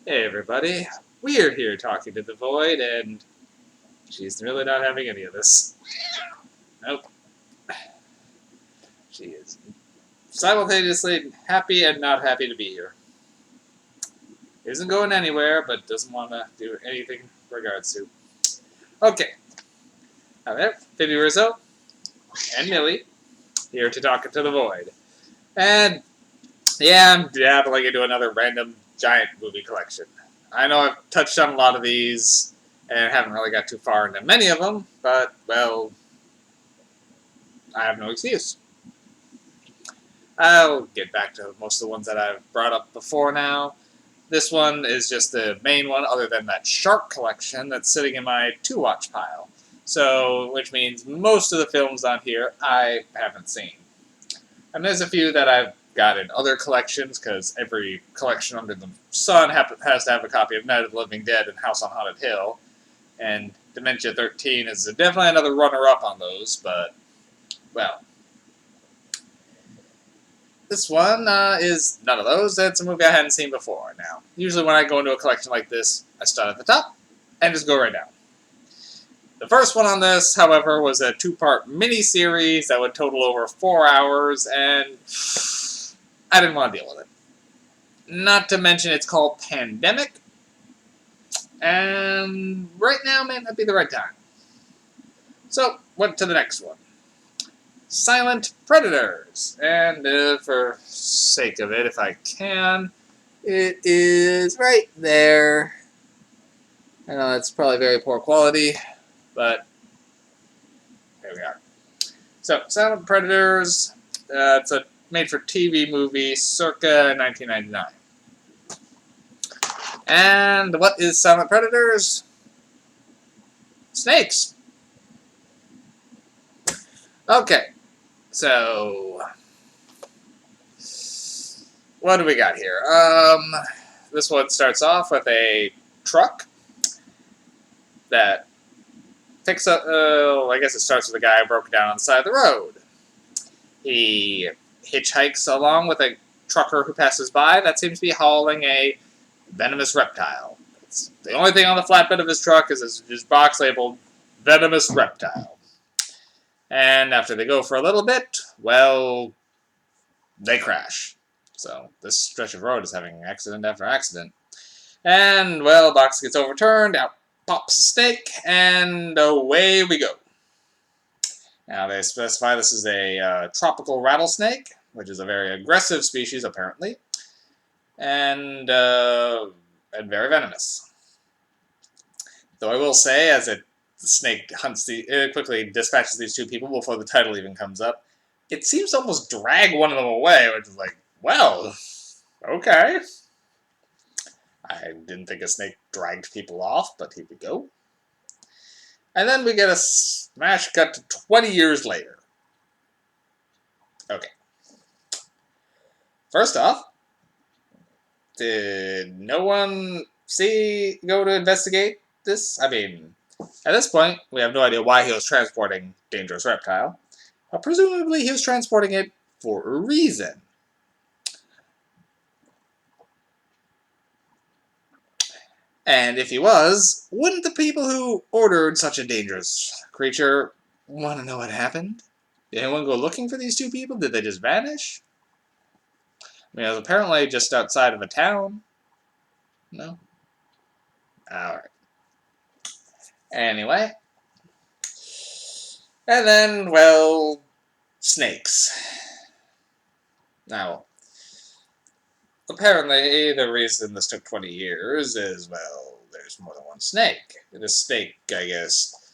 Hey everybody, we're here talking to the Void, and she's really not having any of this. Nope. She is simultaneously happy and not happy to be here. Isn't going anywhere, but doesn't want to do anything in regards to. Okay, now there, Phoebe Rizzo and Millie here to talk to the Void. And yeah, I'm dabbling into another random giant movie collection. I know I've touched on a lot of these and haven't really got too far into many of them, but, well, I have no excuse. I'll get back to most of the ones that I've brought up before now. This one is just the main one, other than that shark collection that's sitting in my to-watch pile. So, which means most of the films on here I haven't seen. And there's a few that I've got in other collections, because every collection under the sun has to have a copy of Night of the Living Dead and House on Haunted Hill. And Dementia 13 is definitely another runner-up on those, but, well, this one is none of those. It's a movie I hadn't seen before. Now, usually when I go into a collection like this, I start at the top and just go right down. The first one on this, however, was a two-part mini-series that would total over 4 hours, and I didn't want to deal with it. Not to mention it's called Pandemic, and right now may not be the right time. So, went to the next one. Silent Predators. And for sake of it, if I can, it is right there. I know it's probably very poor quality, but there we are. So, Silent Predators, it's a made-for-TV movie circa 1999. And what is Silent Predators? Snakes. Okay, so what do we got here? This one starts off with a truck that picks up. I guess it starts with a guy broken down on the side of the road. He hitchhikes along with a trucker who passes by that seems to be hauling a venomous reptile. It's the only thing on the flatbed of his truck is his box labeled venomous reptile. And after they go for a little bit, well, they crash. So this stretch of road is having accident after accident. And, well, the box gets overturned, out pops a snake, and away we go. Now, they specify this is a tropical rattlesnake, which is a very aggressive species, apparently, and very venomous. Though I will say, as the snake it quickly dispatches these two people before the title even comes up, it seems to almost drag one of them away, which is like, well, okay. I didn't think a snake dragged people off, but here we go. And then we get a smash cut to 20 years later. Okay. First off, did no one go to investigate this? I mean, at this point, we have no idea why he was transporting dangerous reptile. But presumably, he was transporting it for a reason. And if he was, wouldn't the people who ordered such a dangerous creature want to know what happened? Did anyone go looking for these two people? Did they just vanish? I mean, it was apparently just outside of a town. No? Alright. Anyway. And then, well, snakes. Now, apparently the reason this took 20 years is, well, there's more than one snake. This snake, I guess,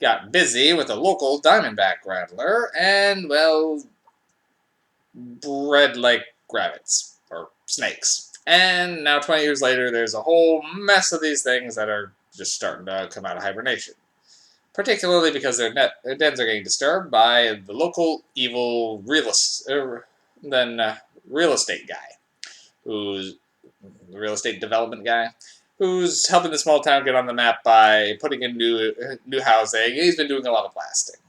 got busy with a local diamondback rattler and, well, bred like rabbits, or snakes. And now 20 years later, there's a whole mess of these things that are just starting to come out of hibernation. Particularly because their dens are getting disturbed by the local evil real estate guy, who's the real estate development guy, who's helping the small town get on the map by putting in new housing. He's been doing a lot of blasting.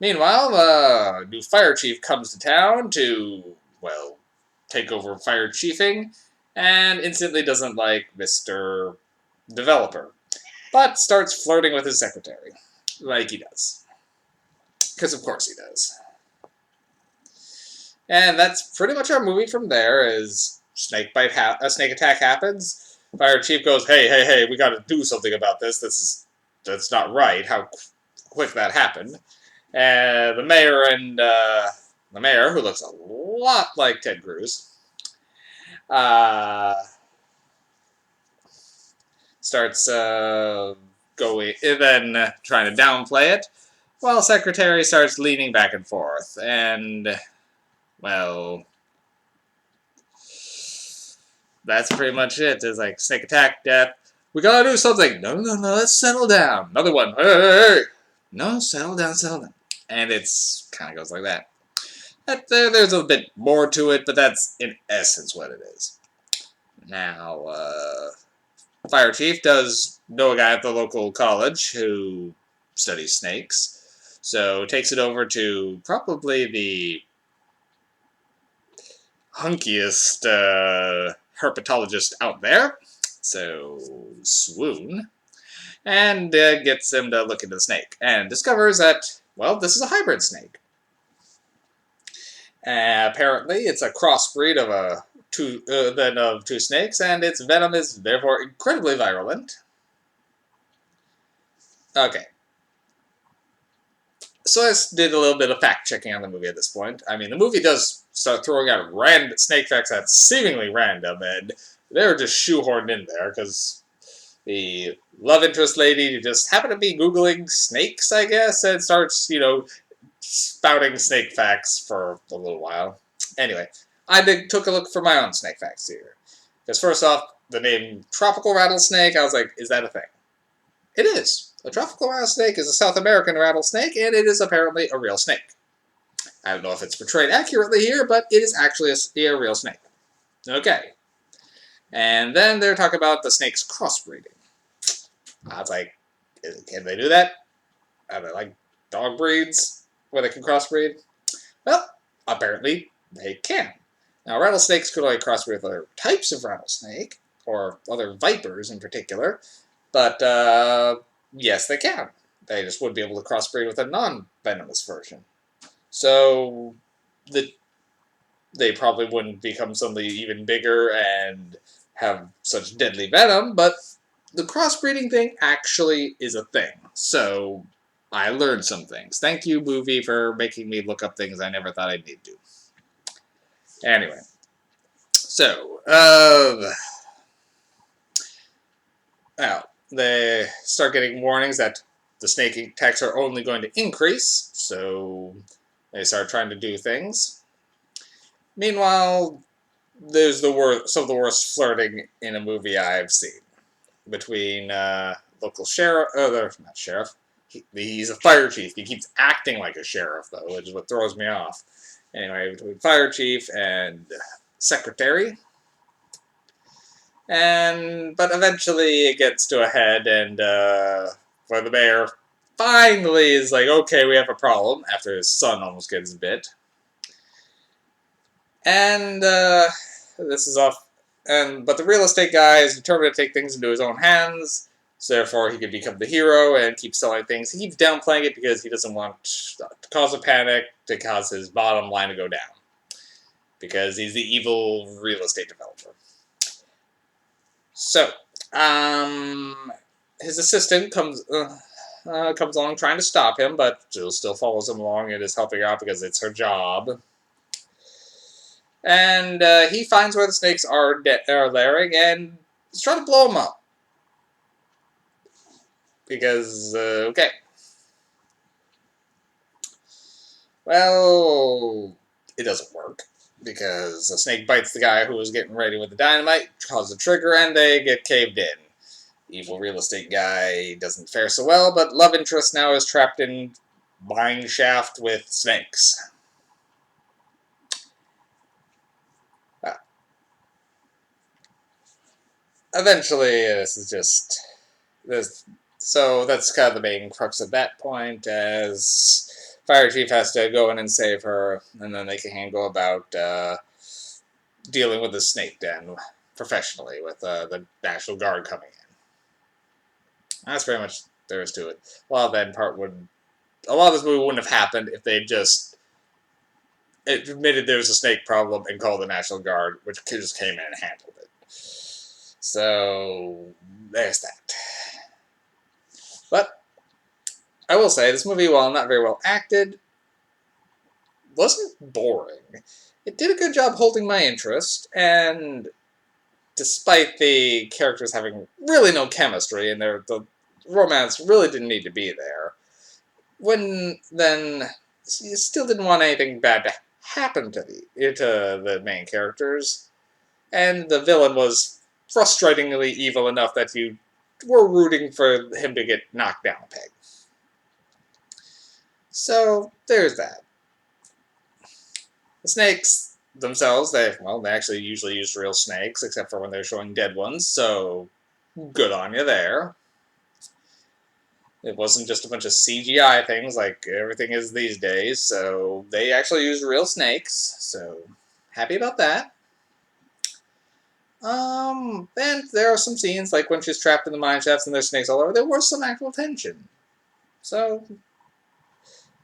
Meanwhile, the new fire chief comes to town to, well, take over fire chiefing, and instantly doesn't like Mr. Developer, but starts flirting with his secretary, like he does. Because of course he does. And that's pretty much our movie from there. Is a snake attack happens. Fire chief goes, hey, we got to do something about this. That's not right. How quick that happened. And the mayor, who looks a lot like Ted Cruz, uh, starts going, then trying to downplay it, while Secretary starts leaning back and forth. And, well, that's pretty much it. It's like snake attack, death. We gotta do something. No, let's settle down. Another one. Hey. No, settle down. And it's kind of goes like that. There's a bit more to it, but that's in essence what it is. Now, Fire Chief does know a guy at the local college who studies snakes, so takes it over to probably the hunkiest herpetologist out there, so Swoon, and gets him to look into the snake, and discovers that, well, this is a hybrid snake. Apparently, it's a crossbreed of two snakes, and its venom is therefore incredibly virulent. Okay. So I did a little bit of fact-checking on the movie at this point. I mean, the movie does start throwing out random snake facts that's seemingly random, and they're just shoehorned in there, because the love interest lady just happened to be Googling snakes, I guess, and starts, spouting snake facts for a little while. Anyway, took a look for my own snake facts here. Because first off, the name tropical rattlesnake, I was like, is that a thing? It is. A tropical rattlesnake is a South American rattlesnake, and it is apparently a real snake. I don't know if it's portrayed accurately here, but it is actually a real snake. Okay. And then they're talking about the snake's crossbreeding. I was like, can they do that? Are they like dog breeds where they can crossbreed? Well, apparently they can. Now, rattlesnakes could only crossbreed with other types of rattlesnake, or other vipers in particular, but yes, they can. They just wouldn't be able to crossbreed with a non-venomous version. So they probably wouldn't become suddenly even bigger and have such deadly venom, but the crossbreeding thing actually is a thing. So I learned some things. Thank you, movie, for making me look up things I never thought I'd need to. Anyway. So, now, they start getting warnings that the snake attacks are only going to increase, so they start trying to do things. Meanwhile, there's some of the worst flirting in a movie I've seen between local sheriff, not sheriff, he's a fire chief. He keeps acting like a sheriff, though, which is what throws me off. Anyway, between fire chief and secretary. But eventually it gets to a head, and where the mayor finally is like, okay, we have a problem, after his son almost gets bit. And this is off. But the real estate guy is determined to take things into his own hands, so therefore he can become the hero and keep selling things. He keeps downplaying it because he doesn't want to cause a panic, to cause his bottom line to go down. Because he's the evil real estate developer. So, his assistant comes along trying to stop him, but Jill still follows him along and is helping out because it's her job. And he finds where the snakes are layering and is trying to blow them up. Because, okay. Well, it doesn't work. Because a snake bites the guy who was getting ready with the dynamite, causes a trigger, and they get caved in. Evil real estate guy doesn't fare so well, but love interest now is trapped in mine shaft with snakes. Eventually, this is just this. So that's kind of the main crux at that point, as Fire Chief has to go in and save her, and then they can go about dealing with the snake den. professionally with the National Guard coming in. That's very much there is to it. Well, then a lot of this movie wouldn't have happened if they just admitted there was a snake problem and called the National Guard, which just came in and handled it. So there's that. But I will say this movie, while not very well acted, wasn't boring. It did a good job holding my interest, and despite the characters having really no chemistry and the romance really didn't need to be there, then you still didn't want anything bad to happen to the main characters, and the villain was frustratingly evil enough that you were rooting for him to get knocked down a peg. So there's that. The snakes themselves, they actually usually use real snakes, except for when they're showing dead ones, so good on you there. It wasn't just a bunch of CGI things like everything is these days, so they actually used real snakes, so happy about that. Then there are some scenes, like when she's trapped in the mine shafts and there's snakes all over, there was some actual tension. So,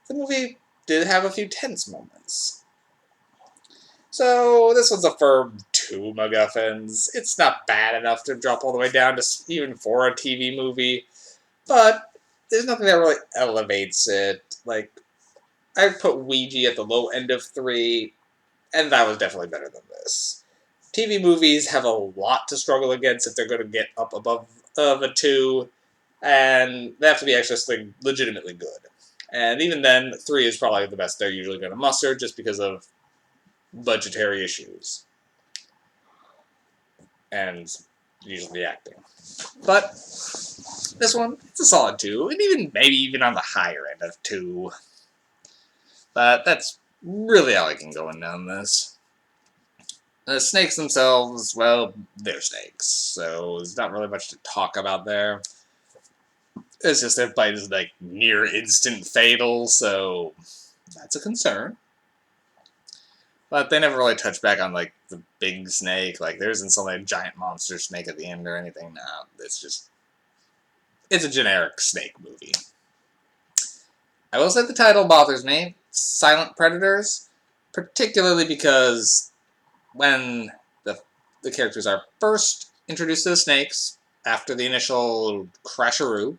the movie did have a few tense moments. So, this one's a firm 2 MacGuffins. It's not bad enough to drop all the way down to even for a TV movie, but there's nothing that really elevates it. Like, I'd put Ouija at the low end of 3, and that was definitely better than this. TV movies have a lot to struggle against if they're going to get up above a 2, and they have to be actually legitimately good. And even then, 3 is probably the best they're usually going to muster, just because of budgetary issues. And usually the acting. But this one, it's a solid 2, and maybe even on the higher end of 2. But that's really all I can go in on this. The snakes themselves, well, they're snakes, so there's not really much to talk about there. It's just their bite is like near instant fatal, so that's a concern. But they never really touch back on like the big snake, like there isn't some like giant monster snake at the end or anything. No, it's a generic snake movie. I will say the title bothers me, Silent Predators, particularly because when the characters are first introduced to the snakes, after the initial crasheroo,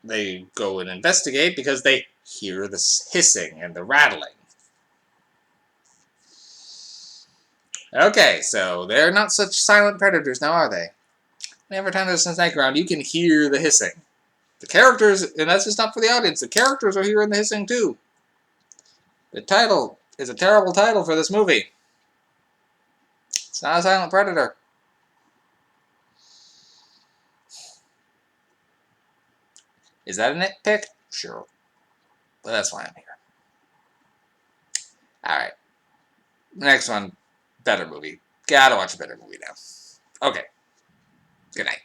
they go and investigate because they hear the hissing and the rattling. Okay, so they're not such silent predators now, are they? Every time there's a snake around, you can hear the hissing. The characters, and that's just not for the audience, the characters are hearing the hissing too. The title is a terrible title for this movie. It's not a silent predator. Is that a nitpick? Sure. But that's why I'm here. Alright. Next one, better movie. Gotta watch a better movie now. Okay. Good night.